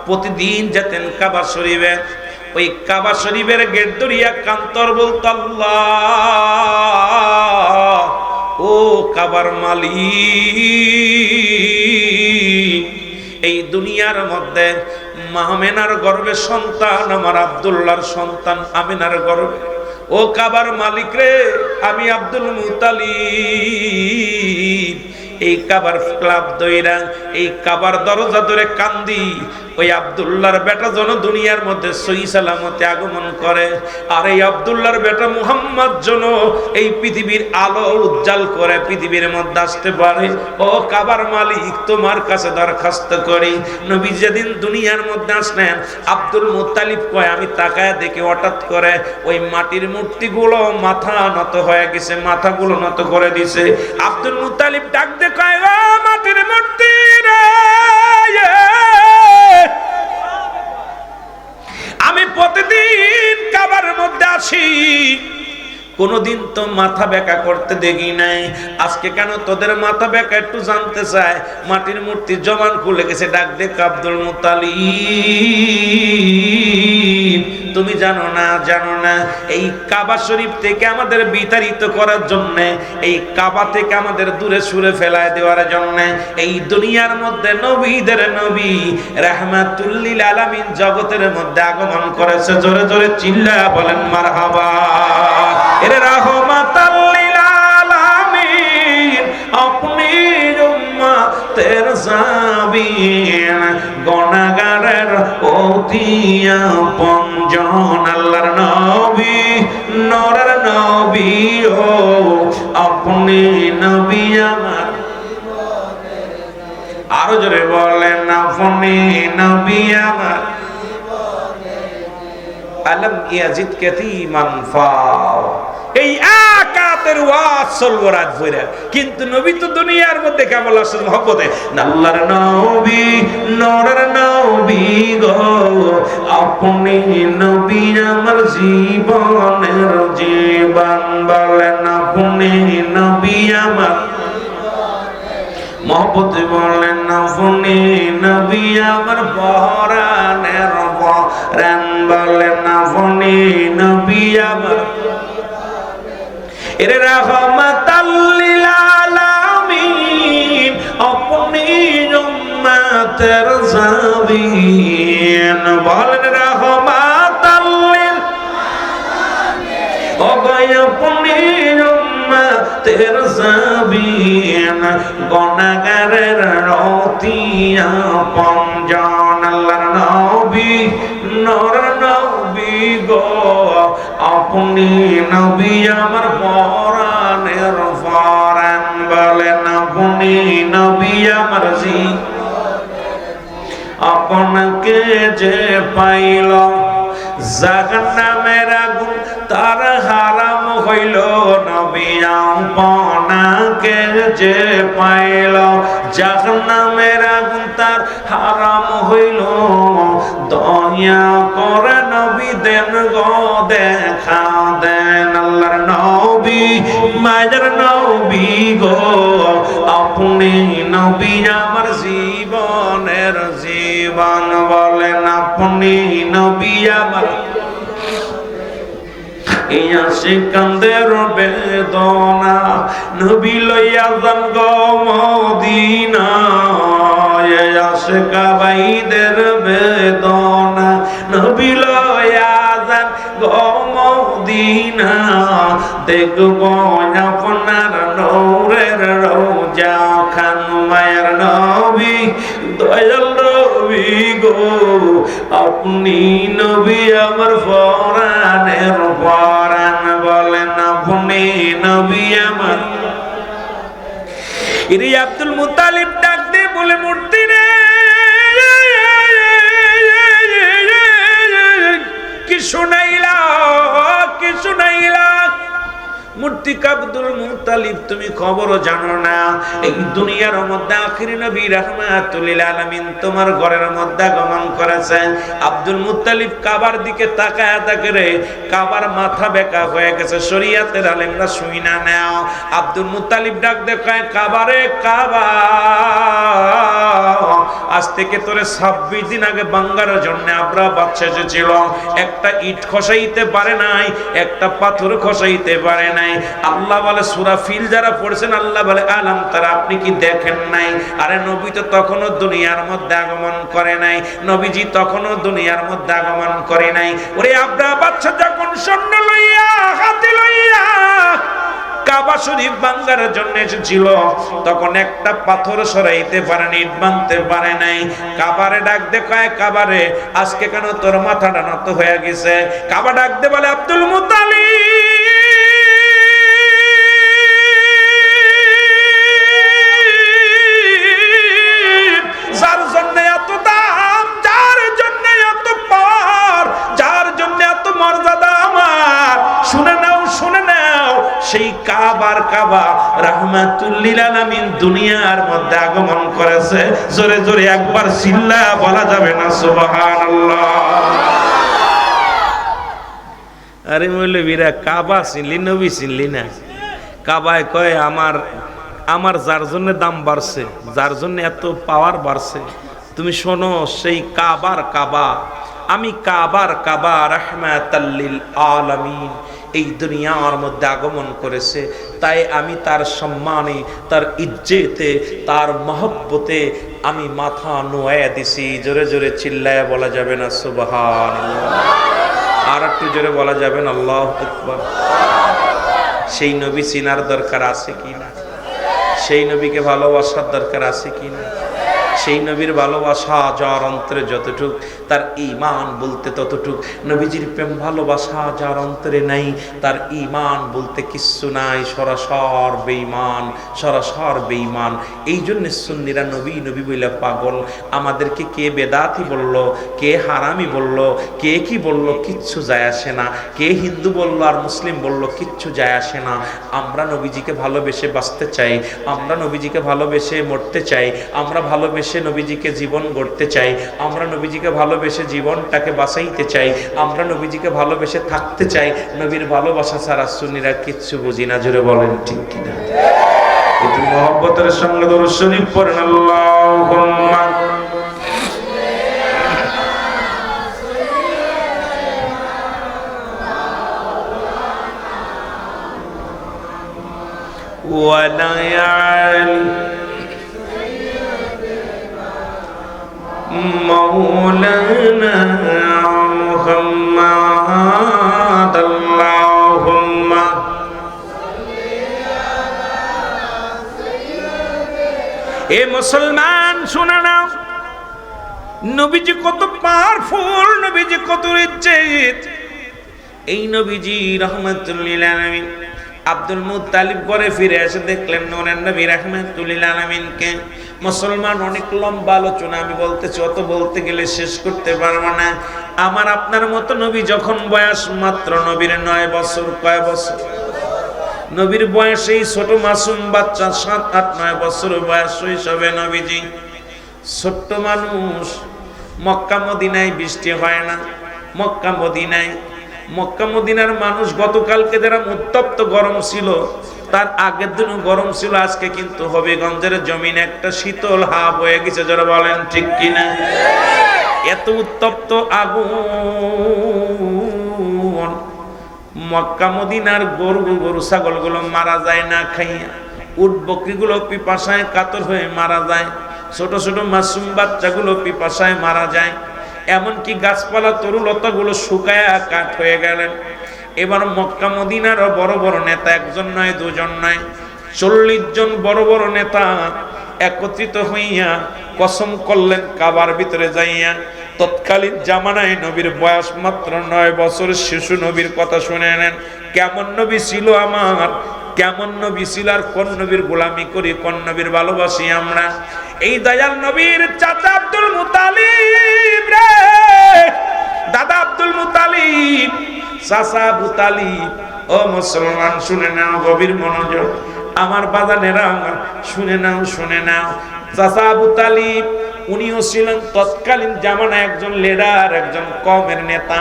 Speaker 1: প্রতিদিন যেতেন কাবা শরীফে, ওই কাবা শরীফের গেট ধরিয়া কান্তর বলতো, আল্লাহ ও কাবার মালিক, এই দুনিয়ার মধ্যে আমেনার গর্ভে সন্তান, আমার আব্দুল্লাহর সন্তান আমেনার গর্ভে, ও কাবার মালিক রে, আমি আব্দুল মুত্তালিব এই কাবার ক্লাব দইরা, এই কাবার দরজা ধরে কান্দি, ওই আব্দুল্লাহর বেটা যেন দুনিয়ার মধ্যে সহি সালামতে আগমন করে, আর এই আব্দুল্লাহর বেটা মুহাম্মদ যেন এই পৃথিবীর আলো উজ্জ্বল করে পৃথিবীর মধ্যে আসতে পারে। ও কাবার মালিক, তোমার কাছে দরখাস্ত করি। নবী যেদিন দুনিয়ার মধ্যে আসলেন, আব্দুল মুত্তালিব কয়, আমি তাকায় দেখে হঠাৎ করে ওই মাটির মূর্তিগুলো মাথা নত হয়ে গেছে, মাথাগুলো নত করে দিছে। আব্দুল মুত্তালিব ডাক দিয়ে কয়, ও মাটির মূর্তি রে, আমি প্রতিদিন কাবার মধ্যে আসি, কোনদিন তো মাথা বেঁকা করতে দেখি নাই, আজকে কেন তোদের মাথা বেঁকা একটু জানতে চায়। মাটির মূর্তি জবান খুলে গেছে, ডাক দে আব্দুল মুত্তালিব, তুমি জানো না এই কাবা শরীফ থেকে আমাদের বিতাড়িত করার জন্য, এই কাবা থেকে আমাদের দূরে সরে ফেলায় দেওয়ার জন্য এই দুনিয়ার মধ্যে নবীদের নবী রাহমাতুল লিল আলামিন জগতের মধ্যে আগমন করেছে। জোরে জোরে চিল্লায়া বলেন মারহাবা। এরে রাহমাতুল লিল আলামিন আপনি উম্মতের সাবিন, গুনাহগারের অতি আপনজন, আল্লাহর নবী নূরের নবী ও আপনি নবী আমার। আরো জোরে বলেন আপনি নবী আমার। আলম ইয়াজিদ কাতীমান ফাও, এই আকাতের ওয়াজ চলবো রাত ভরে, কিন্তু নবী তো দুনিয়ার মধ্যে কেবল আসেন মহব্বতে। আল্লাহর নবী নূরের নবী গো আপনি নবী আমার জীবনের জীবন, বলেন আপনি নবী আমার মহব্বতে, বলেন আপনি নবী আমার পরাণের পরাণ, বলেন আপনি নবী আমার। এর রাহমাতাল লিল আলামিন আপনি উম্মতের সাবিন, বলেন রাহমাতাল লিল আলামিন ও গয় আপনি উম্মতের সাবিন, গুনাহগারের অতি আপনজন, আল্লাহর নবী নূরের নবী গো আপনি নবী আমার পরাণের পরাণ, বলেন আপনি নবী আমার আপনাকে যে পাইল জাহান্নামের আগুন তার হারাম হইল, নবী আপনাকে যে পাইল জাহান্নামের আগুন তার হারাম হইল, দয়া করে নবী দেন গো দেখা দেন, আল্লাহর নবী মায়ের নবী গো আপনি নবী আমার জীবনের জীবন, বলেন আপনি নবী আমার। ইয়া সিকান্দের বেদনা নবী লইয়া যান গো মদিনা, ইয়া শিকাবাইদের বেদনা নবী লইয়া যান গো মদিনা, দেখব আপনার নূরের রওজা খান, মায়ের নবী দয়াল নবী গো আপনি নবী আমার পরাণের পরাণ, বলেন আপনি নবী আমার। ইরে আব্দুল মুত্তালিব ডাক দিয়ে বলে মূর্তি রে কি শুনাইলা কি শুনাইলা। মূর্তি আব্দুল মুত্তালিব তুমি খবরও জানো না, এই দুনিয়ার মধ্যে আখির নবী রাহমাতুল লিল আলামিন তোমার ঘরের মধ্যে আগমন করেছেন। আব্দুল মুত্তালিব কাবার দিকে তাকায় থাকে রে, কাবার মাথা বেঁকা হয়ে গেছে, শরীয়তের আলেমরা শুই না নাও। আব্দুল মুত্তালিব ডাক দেখায় কাবারে কাবা, আজ থেকে তোরে 26 দিন আগে বাঙ্গার জন্য আব্রা বাদশা এসেছিল, একটা ইট খসাইতে পারে নাই, একটা পাথর খসাইতে পারে নাই। আল্লাহ বলে সূরা ফিল যারা পড়ছেন, আল্লাহ বলে আলাম তারা, আপনি কি দেখেন নাই? আরে নবী তো তখনও দুনিয়ার মধ্যে আগমন করে নাই, নবীজি তখনও দুনিয়ার মধ্যে আগমন করে নাই। ওরে আব্রা বাদশা যখন সৈন্য লইয়া হাতে লইয়া কাবা শরীফ ভাঙার জন্য এসেছিল, তখন একটা পাথর সরাইতে পারে নাই, ইট ভাঙতে পারে নাই। কাবারে ডাক দে কয় কাবারে আজকে কেন তোর মাথাটা নত হয়ে গেছে? কাবা ডাক দে বলে আব্দুল মুত্তালিব যার জন্য এত দাম, যার জন্য এত পার, যার জন্য এত মর্যাদা আমার, শুনে নাও শুনে নাও, সেই কাবার কাবা রাহমাতুল লিল আলামিন দুনিয়ার মধ্যে আগমন করেছে। জোরে জোরে একবার চিল্লায়া বলা যাবে না সুবহানাল্লাহ? আরে মৌলবীরা কাবা চিনলি নবী চিনলি না? কাবায় কয় আমার যার জন্য দাম বাড়ছে, যার জন্য এত পাওয়ার বাড়ছে, তুমি শোনো সেই কাবার কাবা, আমি কাবার কাবা রাহমাতাল লিল আলামিন এই দুনিয়ার মধ্যে আগমন করেছে, তাই আমি তার সম্মানে, তার ইজ্জতে, তার মহব্বতে আমি মাথা নোয়া দিছি। জোরে জোরে চিল্লায়া বলা যাবে না সুবহানাল্লাহ? আর একটু জোরে বলা যাবে না আল্লাহু আকবার? সেই নবী চিনার দরকার আছে কিনা? সেই নবীকে ভালোবাসার দরকার আছে কিনা? সেই নবীর ভালোবাসা যার অন্তরে যতটুক, তার ঈমান বলতে ততটুক। নবীজির প্রেম ভালোবাসা যার অন্তরে নাই, তার ঈমান বলতে কিচ্ছু নাই, সরাসর বেঈমান, সরাসর বেঈমান। এই জন্য সুন্নিরা নবী নবী বলে পাগল। আমাদেরকে কে বেদাতি বলল, কে হারামি বলল, কে কি বলল, কিচ্ছু যায় আসে না। কে হিন্দু বলল আর মুসলিম বলল, কিচ্ছু যায় আসে না। আমরা নবীজিকে ভালোবেসে বাঁচতে চাই, আমরা নবীজিকে ভালোবেসে মরতে চাই, আমরা ভালোবেসে নবীজিকে জীবন গড়তে চাই, আমরা নবীজিকে ভালোবেসে জীবনটাকে বাঁচাইতে চাই, আমরা নবীজিকে ভালোবেসে থাকতে চাই। নবীর ভালোবাসা ছাড়া সুন্নিরা কিচ্ছু বুঝি না। জোরে বলেন ঠিক কিনা? একটু মহব্বতের সঙ্গে দরুদ শরীফ পড়েন আল্লাহুম্মা ওয়া লায়ালি مولانا محمد اللهم এ মুসলমান শুনে নাও, নবীজি কত পাওয়ারফুল, নবীজি কত ইজ্জত। এই নবীজি রাহমাতুল লিল আলামিন আব্দুল মুত্তালিব করে ফিরে এসে দেখলেন নূরের নবী রাহমাতুল লিল আলামিনকে। মুসলমান, অনেক লম্বা আলোচনা আমি বলতেছি, অত বলতে গেলে শেষ করতে পারবো না। আমার আপনার মতো নবী যখন বয়স মাত্র নবীর 9 বছর, কয় বছর? নবীর বয়স এই ছোট মাসুম বাচ্চা 7, 8, 9 বছর বয়স, শৈশবে নবীজি ছোট্ট মানুষ। মক্কা মদিনায় বৃষ্টি হয় না, মক্কা মদিনার মানুষ গতকালকে যারা উত্তপ্ত গরম ছিল, তার আগের দিনও গরম ছিল, আজকে কিন্তু হবিগঞ্জের জমিন একটা শীতল হাওয়া বয়ে গেছে। যারা বলেন ঠিক কিনা? এত উত্তপ্ত আগুন। মক্কা মদিনার গরু ছাগলগুলো মারা যায় না খাইয়া, উট বকরিগুলো পিপাসায় কাতর হয়ে মারা যায়, ছোট ছোট মাসুম বাচ্চাগুলো পিপাসায় মারা যায়, এমনকি গাছপালা তরুলতাগুলো শুকায়া কাঠ হয়ে গেলেন। এবার মক্কা মদিনার বড় বড় নেতা, একজন নয় দুজন নয়, 40 জন বড় বড় নেতা একত্রিত হইয়া কসম করলেন কাবার ভিতরে যাইয়া। তৎকালীন জামানায় নবীর বয়স মাত্র 9 বছর শিশু নবীর কথা শুনে নেন। কেমন নবী ছিল আমার, কেমন নবী ছিল, আর কোন নবীর গোলামি করি, কোন নবীর ভালোবাসি আমরা। এই দয়াল নবীর চাচা আব্দুল মুতালিব রে, দাদা আব্দুল মুতালিব, চাচা আবু তালিব। ও মুসলমান শুনে নাও, গভীর মনোযোগ আমার বাজানেরা, শুনে নাও। চাচা আবু তালিব উনিও ছিলেন তৎকালীন জামানায় একজন লিডার, একজন কওমের নেতা।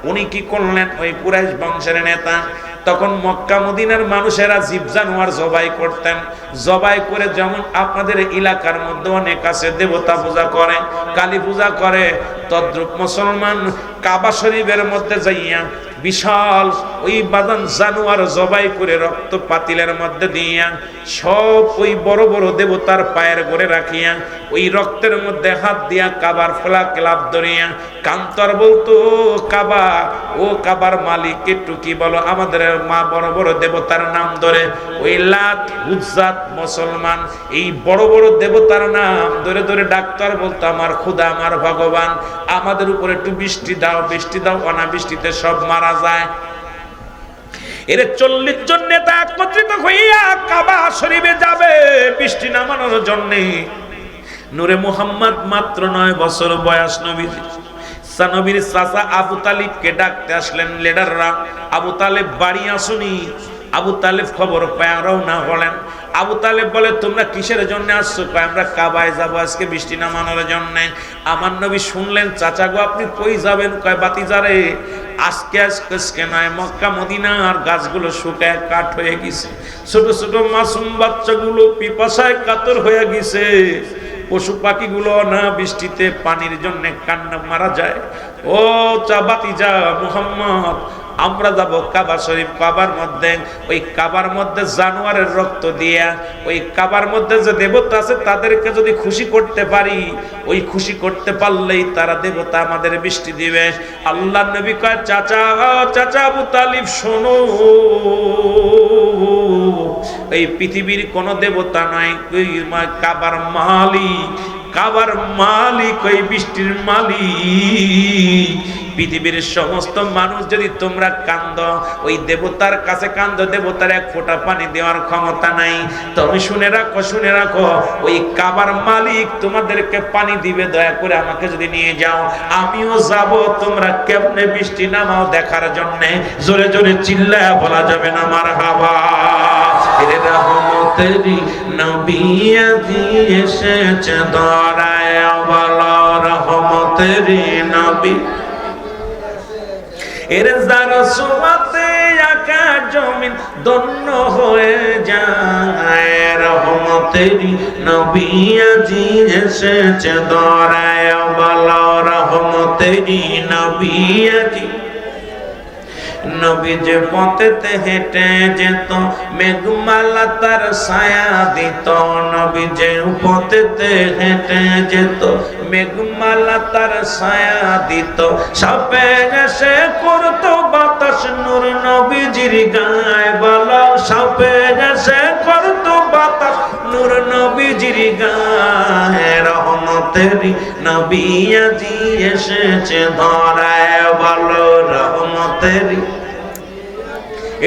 Speaker 1: উনি কি করলেন? ওই কুরাইশ বংশের নেতা। তখন মক্কা মদিনার মানুষেরা জীব জানোয়ার জবাই করতেন। জবাই করে, যেমন আপনাদের এলাকার মধ্যে অনেক আছে দেবতা পূজা করে, কালী পূজা করে, তদ্রূপ মুসলমান কাবা শরীফের মধ্যে যাইয়া বিশাল ওই বাদান জানোয়ার জবাই করে রক্ত পাতিলের মধ্যে দিয়া সব ওই বড় বড় দেবতার পায়ের গড়ে রাখিয়া ওই রক্তের মধ্যে হাত দিয়া কাবার ফলা ক্লাব ধরিয়া কান্তর বলতো, কাবা, ও কাবার মালিক একটু কি বলো, আমাদের মা বড় বড় দেবতার নাম ধরে ওই লাত, উজ্জাত, মুসলমান এই বড় বড় দেবতার নাম ধরে ধরে ডাক্তার বলতো, আমার খোদা, আমার ভগবান, আমাদের উপরে একটু বৃষ্টি দাও, বৃষ্টি দাও, অনাবৃষ্টিতে সব মারা যায়। এর 40 জন নেতা একত্রিত হইয়া কাবা শরীফে যাবে বৃষ্টি নামানোর জন্য। নূরে মুহাম্মদ মাত্র 9 বছর বয়স। নবীর চাচা আবু তালিবকে ডাকতে আসলেন লিডাররা। আবু তালেব বাড়ি আসুনি। আবু তালেব খবর পায় রওনা হলেন। আবু তালেব বলে, তোমরা কিসের জন্য আসছো? আমরা কাবায় যাবো আজকে বৃষ্টি নামানোর জন্য। আমার নবী শুনলেন, চাচা গো আপনি কই যাবেন? কয়, বাতিজারে আজকে আজকে নয়, মক্কা মদিনার গাছগুলো শুকায় কাঠ হয়ে গেছে, ছোট ছোট মাসুম বাচ্চাগুলো পিপাসায় কাতর হয়ে গেছে, পশু পাখিগুলো না বৃষ্টিতে পানির জন্য কান্না মারা যায়। ও চাবাতিজা মুহাম্মদ, আমরা যাব কাবা শরীফ, কাবার মধ্যে, ওই কাবার মধ্যে জানোয়ারের রক্ত দিয়া ওই কাবার মধ্যে যে দেবতা আছে তাদেরকে যদি খুশি করতে পারি, ওই খুশি করতে পারলেই তারা দেবতা আমাদের বৃষ্টি দিবে। আল্লাহ নবী কয়, চাচা চাচা আবু তালিব শোনো, এই পৃথিবীর কোন দেবতা নাই, ওই কাবার মালিক, কাবার মালিক ওই বৃষ্টির মালিক। পৃথিবীর সমস্ত মানুষ যদি তোমরা কান্দ, ওই দেবতার কাছে কান্দ, দেবতার এক ফোঁটা পানি দেওয়ার ক্ষমতা নাই। তুমি শুনে রাখো, শুনে রাখো, ওই কাবার মালিক তোমাদেরকে পানি দিবে। দয়া করে আমাকে যদি নিয়ে যাও, আমিও যাব, তোমরা কেমনে বৃষ্টি নামাও দেখার জন্য। জোরে জোরে চিল্লায়া বলা যাবে না মারহাবা। রহমতেরি নবী আজি এসেছে ধরায়, বলো রহমতেরি নবী। এর যার সুমাতে আকাশ জমিন ধন্য হয়ে যায়, রহমতেরি নবী আজি এসেছে ধরায়, বলো রহমতেরি নবী আজি। নবী যে পথেতে হেঁটে যেত মেঘমালা তার ছায়া দিত, নবী যে পথেতে হেঁটে যেত মেঘমালা তার ছায়া দিত। সাপে এসে করতো বাতাস নূর নবীজির গায়ে, বলো সাপে এসে করতো বাতাস নূর নবীজির গায়ে। রহমতেরি নবী আজি এসেছে ধরায়, বলো রহমতেরি।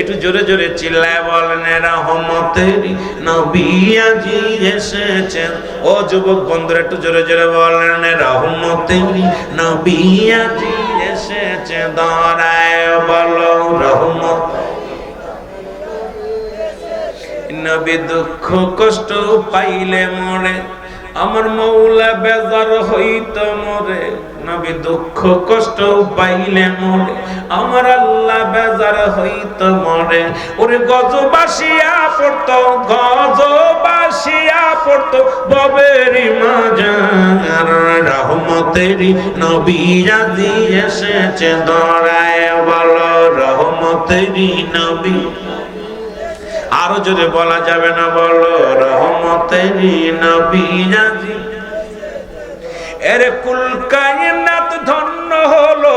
Speaker 1: একটু জোরে জোরে চিল্লায় বলেন, রহমতেরি নবী আজি এসেছেন। ও যুবক বন্ধুরা একটু জোরে জোরে বলেন, রহমতেরি নবী আজি এসেছে ধরায়, বলো রহমত। নবী দুঃখ কষ্ট পাইলে মরে, আমার মৌলা বেজার হইত মরে। নবী দুঃখ কষ্ট পাইলে মরে, আমার আল্লাহ বেজার হইত মরে। ওরে গজবাসিয়া পড়তো, গজবাসিয়া পড়তো ববেরি মাজার। রহমতেরি নবী আজি এসেছে ধরায়, বলো রহমতেরি নবী। আরো জোরে বলা যাবে না, বলো রহমতেরি নবী আজি। এরে কুল কায়নাত ধন্য হলো,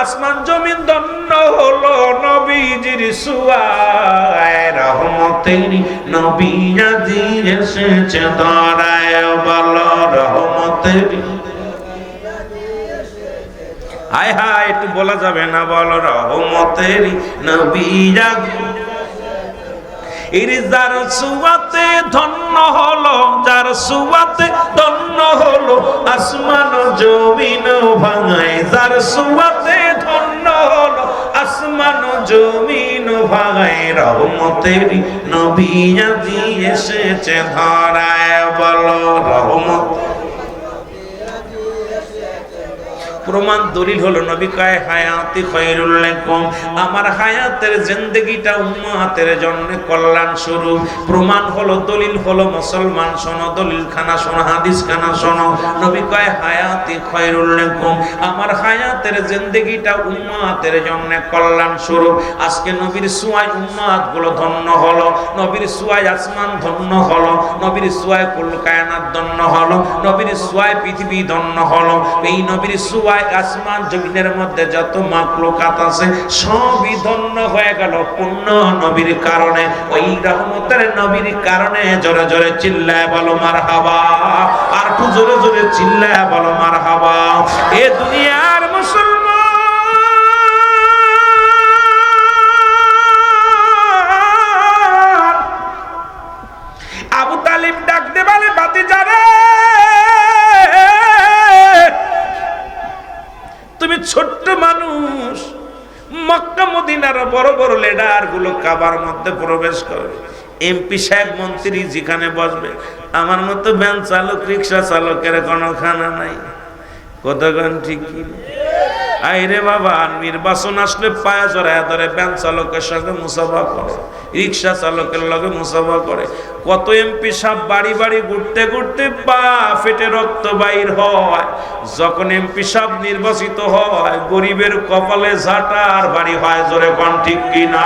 Speaker 1: আসমান জমিন ধন্য হলো নবীজির সুয়ায়। রহমতেরি নবী আজি এসেছে ধরায়, বলো রহমতেরি। হায় হায় একটু বলা যাবে না, বলো রহমতেরি নবী আজি। এর যার সুয়াতে ধন্য হলো, যার সুয়াতে ধন্য হলো আসমান জমিন ভাঙায়। যার সুয়াতে ধন্য হলো আসমান জমিন ভাঙায়। রহমতেরি নবী আজি এসেছে ধরায়, বলো রহমত। প্রমাণ দলিল হলো নবী কয়, হায়াতি খায়রুল লাকুম, আমার হায়াতের জিন্দেগিটা উম্মতের জন্য কল্যাণ স্বরূপ। প্রমাণ হলো, দলিল হলো, মুসলমান শোনো, দলিল খানা শোনো, হাদিস খানা শোনো। নবী কয়, হায়াতি খায়রুল লাকুম, আমার হায়াতের জিন্দেগিটা উম্মতের জন্য কল্যাণ স্বরূপ। আজকে নবীর সুয়ায় উম্মত গুলো ধন্য হলো, নবীর সুয়ায় আসমান ধন্য হলো, নবীর সুয়ায় কুল কায়নাত ধন্য হলো, নবীর সুয়ায় পৃথিবী ধন্য হলো। এই নবীর সুয়ায় আসমান জমিনের মধ্যে যত মাখলুকাত আছে সবই ধন্য হয়ে গেল পূর্ণ নবীর কারণে, ওই রহমতের নবীর কারণে। জোরে জোরে চিল্লায় বলো মারহাবা, আর একটু জোরে জোরে চিল্লায় বলো মারহাবা। এ দুনিয়ার মুসলমান আবু তালিব ডাক দে বলে, ভাতিজা রে, তুমি ছোট্ট মানুষ, মক্কা মদিনার বড় বড় লিডার গুলো কাবার মধ্যে প্রবেশ করবে, এমপি সাহেব মন্ত্রী যেখানে বসবে, আমার মতো ভ্যান চালক রিক্সা চালকের কোনো খানা নাই। কতক্ষণ ঠিক কি আইরে বাবা, নির্বাচন আসলে পায়ে জড়ায় ধরে, ভ্যান চালকের সঙ্গে মুসাফা করে, রিক্সা চালকের লগে মুসাফা করে। কত এমপি সাহেব বাড়ি বাড়ি ঘুরতে ঘুরতে পা ফেটে রক্ত বাইর হয়। যখন এমপি সাহেব নির্বাচিত হয়, গরিবের কপালে ঝাঁটা আর বাড়ি হয়। জোরে কোন ঠিক কিনা?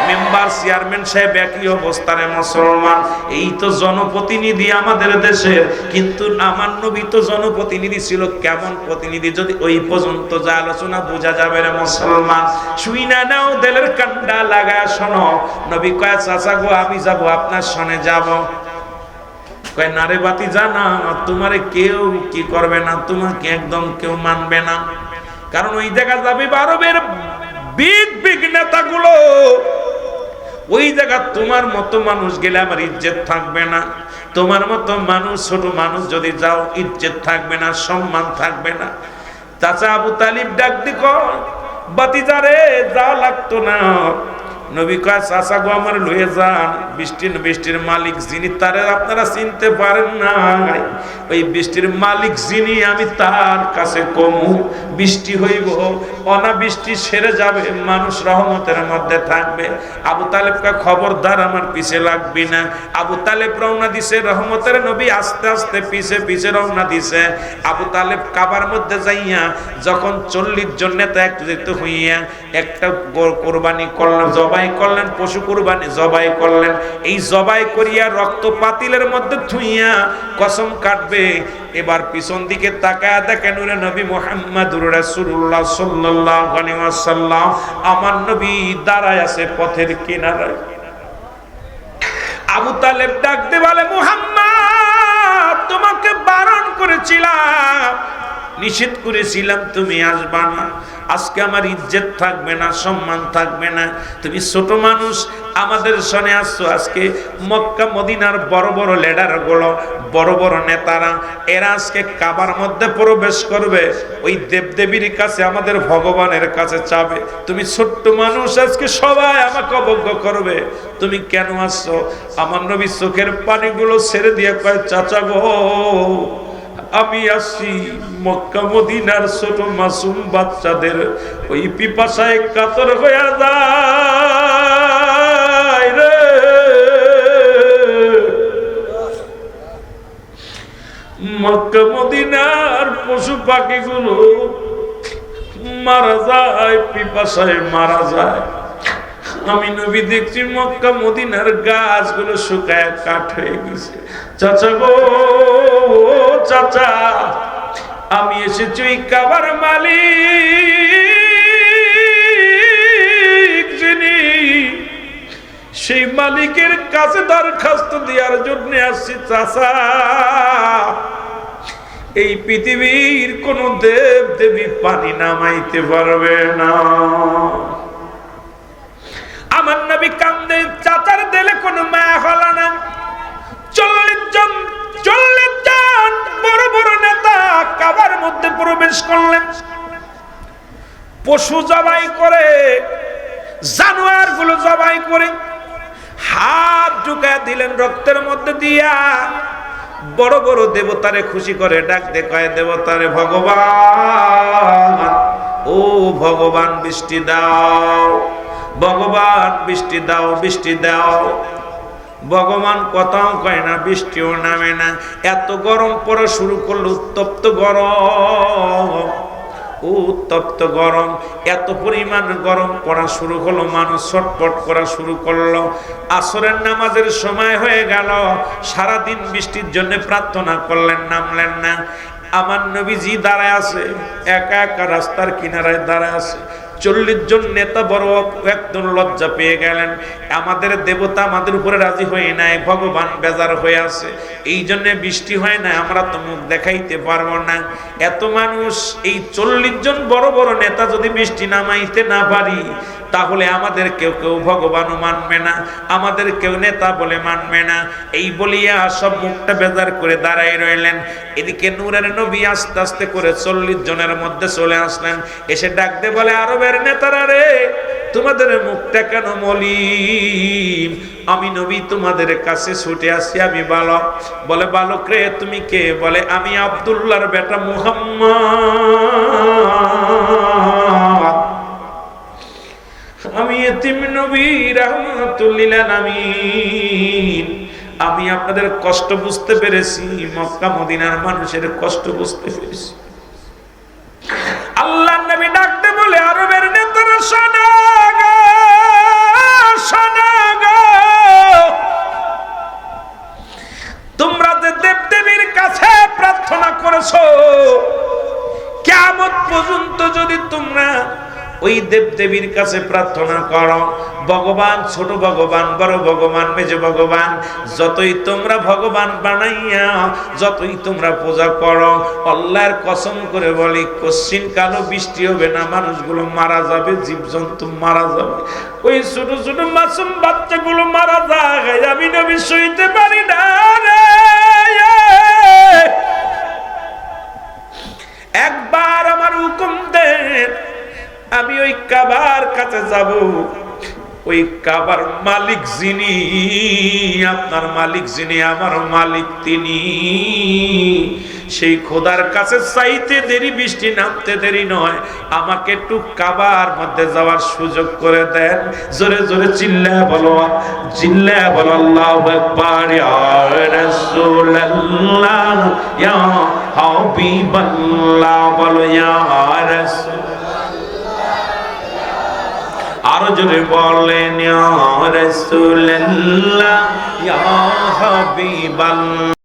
Speaker 1: মেম্বার চেয়ারম্যান সাহেব একই অবস্থানে মুসলমান। এই তো জনপ্রতিনিধি আমাদের দেশের। কিন্তু আমার নবী তো জনপ্রতিনিধি ছিল। কেমন প্রতিনিধি যদি ওই পর্যন্ত যা আলোচনা বোঝা যাবে রে মুসলমান। শুই না নাও, দেলের কান্ডা লাগায় শোনো। নবী কয় চাচা গো, আমি যাব আপনার সনে যাব। কয় নারে বাতি জানা, তোমারে কেউ কি করবে না, তোমাকে একদম কেউ মানবে না। কারণ ওই জায়গা যাবে আরবের বিগ বিগ নেতাগুলো। ওই জায়গা তোমার মতো মানুষ গেলে আমার ইজ্জত থাকবে না। তোমার মতো মানুষ, ছোট মানুষ যদি যাও, ইজ্জত থাকবে না, সম্মান থাকবে না। চাচা আবু তালিব ডাক দি কয় বাতিজারে যাওয়া লাগতো না। নবী কয় চাচা গো, আমার লয়ে যান। বৃষ্টির মালিক যিনি, তারে আপনারা চিনতে পারেন না। ওই বৃষ্টির মালিক যিনি, আমি তার কাছে কমু। বৃষ্টি হইব, অনাবৃষ্টি সেরে যাবে, মানুষ রহমতের মধ্যে থাকবে। আবু তালেব কয় খবরদার, আমার পিছে লাগবি না। আবু তালেব রওনা দিছে, রহমতের নবী আস্তে আস্তে পিছে পিছে রওনা দিছে। আবু তালেব কাবার মধ্যে যাইয়া যখন 40 জন নেতা একত্রিত হইয়া একটা কোরবানি করলেন, জবাই করলেন, পশু কুরবানি জবাই করলেন। এই জবাই করিয়া রক্ত পাতিলের মধ্যে থুইয়া কসম কাটবে। এবার পিছন দিকে তাকায় দেখেন নূরে নবী মুহাম্মদুর রাসূলুল্লাহ সাল্লাল্লাহু আলাইহি ওয়াসাল্লাম, আমার নবী দাঁড়ায় আছে পথের কিনারায়। আবু তালেব ডাকতে বলে মুহাম্মদ, তোমাকে বারণ করেছিলাম, নিষেধ করেছিলাম, তুমি আসবা না। আজকে আমার ইজ্জত থাকবে না, সম্মান থাকবে না। তুমি ছোট মানুষ, আমাদের সনে আসছো। আজকে মক্কা মদিনার বড় বড় লিডার গুলো, বড় বড় নেতারা, এরা আজকে কাবার মধ্যে প্রবেশ করবে। ওই দেবদেবীর কাছে, আমাদের ভগবানের কাছে চাবে। তুমি ছোট্ট মানুষ, আজকে সবাই আমাকে অবজ্ঞা করবে। তুমি কেন আসছো? আমার নবী চোখের পানিগুলো ছেড়ে দিয়ে কয় চাচা গো, আমি আসি মক্কা মদিনার ছোট মাসুম বাচ্চাদের ওই পিপাসায় কাতর হয়ে যায় রে। মক্কা মদিনার পশু পাখিগুলো মারা যায়, পিপাসায় মারা যায়। আমি নবী দেখছি মক্কা মদিনার গাছগুলো শুকায় কাঠ হয়ে গেছে। চাচা গো, চাচা, আমি এসেছি ওই কাবার মালিক যিনি, সেই মালিকের কাছে দরখাস্ত দেওয়ার জন্য আসছি। চাচা, এই পৃথিবীর কোন দেব দেবী পানি নামাইতে পারবে না। আমার নবী কান্দে, চাচার দিলে কোনো মায়া হলো না। 40 জন বড় বড় নেতা কাবার মধ্যে প্রবেশ করলেন। পশু জবাই করে, জানোয়ার গুলো জবাই করে হাত ঢুকায় দিলেন রক্তের মধ্যে দিয়া। বড় বড় দেবতারে খুশি করে ডাক দে, কয় দেবতারে ভগবান, ও ভগবান বৃষ্টি দাও, ভগবান বৃষ্টি দাও, বৃষ্টি দাও। ভগবান কথাও কয় না, বৃষ্টিও নামে না। এত গরম পড়া শুরু করলো, উত্তপ্ত গরম, উত্তপ্ত গরম। এত পরিমাণ গরম পড়া শুরু হলো, মানুষ ছটফট করা শুরু করলো। আসরের নামাজের সময় হয়ে গেল। সারাদিন বৃষ্টির জন্য প্রার্থনা করলেন, নামলেন না। আমার নবীজি দাঁড়ায় আছে, একা একা রাস্তার কিনারায় দাঁড়ায় আছে। 40 জন নেতা বড় একদম লজ্জা পেয়ে গেলেন। আমাদের দেবতা আমাদের উপরে রাজি হয়ে নাই, ভগবান বেজার হয়ে আছে, এই জন্য বৃষ্টি হয় না, আমরা তো মুখ দেখাইতে পারবো না। এত মানুষ, এই 40 জন বড় বড় নেতা যদি বৃষ্টি নামাইতে না পারি, তাহলে আমাদের কেউ কেউ ভগবানও মানবে না, আমাদের কেউ নেতা বলে মানবে না। এই বলিয়া সব মুখটা বেজার করে দাঁড়াই রইলেন। এদিকে নূরের নবী আস্তে আস্তে করে 40 জনের মধ্যে চলে আসলেন। এসে ডাকতে বলে, আরবের নেতারা রে, তোমাদের মুখটা কেন মলিন? আমি নবী তোমাদের কাছে ছুটে আসি, আমি বালক। বলে, বালক রে, তুমি কে? বলে, আমি আব্দুল্লাহর বেটা মুহাম্মদ। অন্তিম নবী রাহমাতুল লিল আলামিন, আমি আপনাদের কষ্ট বুঝতে পেরেছি, মক্কা মদিনার মানুষের কষ্ট বুঝতে পেরেছি। আল্লাহর নবী ডাকতে বলে, আরবের নেতারা শোনো গো, শোনো গো, তোমরা যে দেবদেবীর কাছে প্রার্থনা করেছো, কিয়ামত পর্যন্ত যদি তোমরা ওই দেবদেবীর কাছে প্রার্থনা করো, ভগবান ছোট ভগবান, বড় ভগবান, মেজ ভগবান, যতই তোমরা ভগবান বানাইয়া যতই তোমরা পূজা করো, আল্লাহর কসম করে বলি কশ্চিন কালো বৃষ্টি হবে না, মানুষগুলো মারা যাবে, জীবজন্তু মারা যাবে, ওই ছোট ছোট মাসুম বাচ্চাগুলো মারা যায়, আমি নবী সইতে পারি না রে। একবার আমার হুকুম দেন, আমি ওই কাবার কাছে যাব, ওই কাবার মালিক যিনি, আপনার মালিক যিনি, আমার মালিক তিনি, সেই খোদার কাছে চাইতে দেরি, বৃষ্টি নামতে দেরি নয়, আমাকে একটু কাবার মধ্যে যাওয়ার সুযোগ করে দেন। জোরে জোরে চিল্লায় বলো, চিল্লায় বলো আল্লাহু আকবার, ইয়া রাসূলুল্লাহ ইয়া হাবিবাল্লাহ, বলো ইয়া রাসূল, আরো জোরে বলেন ইয়া রাসূলুল্লাহ ইয়া হাবিবাল্লাহ।